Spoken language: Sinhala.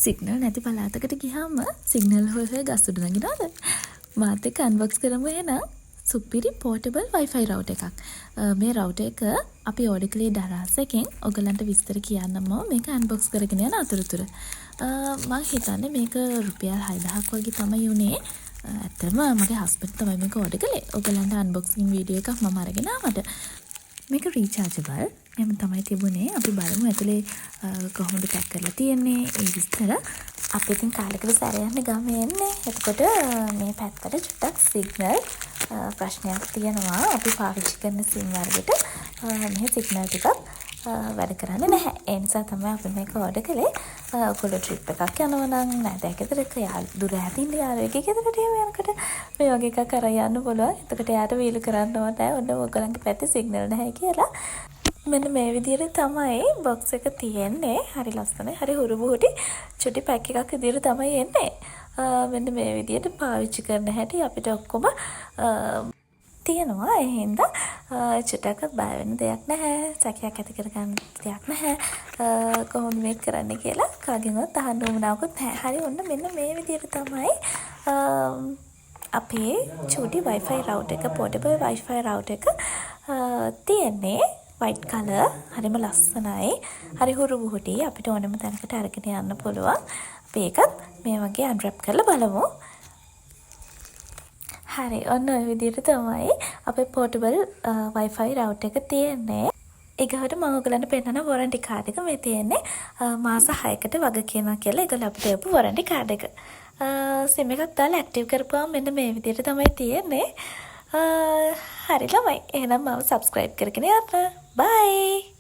සිග්නල් නැති පළාතකට ගියාම සිග්නල් හොය හොය ගස් උඩ නගිනවද? මාත් එක්ක අන්බොක්ස් කරමු එහෙනම් සුපිරි පෝටබල් Wi-Fi router එකක්. මේ router එක අපි ඕඩර් කළේ දරස් එකෙන්. ඔයගලන්ට විස්තර කියන්නම මේක අන්බොක්ස් කරගෙන යන අතරතුර. මම හිතන්නේ මේක රුපියල් 6000ක් වගේ තමයි උනේ. ඇත්තටම මගේ හස්බන්ඩ් තමයි මේක ඕඩර් කළේ. ඔයගලන්ට අන්බොක්සින් වීඩියෝ එකක් මම අරගෙන ආවට. මේක රීචාර්ජබල්. එහෙම තමයි තිබුණේ. අපි බලමු ඇතුලේ කොහොමද පැක් කරලා තියෙන්නේ. ඒ විස්තර අපි ඉතින් කාලෙකට සැරයක් ගමේ එන්නේ. එතකොට මේ පැත්තට චුට්ටක් සිග්නල් ප්‍රශ්නයක් තියෙනවා. අපි පාවිච්චි කරන සිම් වර්ගෙට මේ සිග්නල් ටිකක් වැඩ කරන්නේ නැහැ. ඒ නිසා තමයි අපි මේක ඕඩර් කළේ. ඔයගොල්ලෝ ට්‍රිප් එකක් යනවා නම් නැත්නම් ගෙදරක දුර ඇතින් යාළුවෙක්ගේ ගෙදරට යනකොට මේ වගේ එකක් අරන් යන්න පුළුවන්. එතකොට යාට වීල් කරන්න ඕනේ නැහැ. ඔන්න ඔයගලන්ගේ පැත්තේ සිග්නල් නැහැ කියලා. මෙන්න මේ විදිහට තමයි බොක්ස් එක තියෙන්නේ. හරි ලස්සනයි. හරි හුරුබුහුටි චුටි පැක් එකක් විදිහට තමයි එන්නේ. මෙන්න මේ විදිහට පාවිච්චි කරන හැටි අපිට ඔක්කොම තියෙනවා. ඒ හින්දා චුට්ටක් බය වෙන දෙයක් නැහැ. සැකයක් ඇති කරගන්න දෙයක් නැහැ. කොහොමද මේක කරන්නේ කියලා කාගෙන්වත් අහන්න උවමනාවකුත් නැහැ. හරි ඔන්න මෙන්න මේ විදිහට තමයි අපේ චූටි Wi-Fi router එක portable Wi-Fi router එක තියෙන්නේ. white color හරිම ලස්සනයි. හරි හුරුබුහුටි අපිට ඕනම තැනකට අරගෙන යන්න පුළුවන්. අපි ඒකත් මේ වගේ unwrap කරලා බලමු. හරි ඔන්න ඔය විදිහට තමයි අපේ portable Wi-Fi router එක තියෙන්නේ. ඒකට මම ඔයගලන්ට පෙන්නන warranty card එක මේ තියෙන්නේ. මාස 6කට වග කියනවා කියලා ඒගොල්ලෝ අපිට දීපු warranty card එක. SIM එකක් දාලා active කරපුවාම මෙන්න මේ විදිහට තමයි තියෙන්නේ. හරි ළමයි. එහෙනම් මම subscribe කරගෙන යන්න. Bye.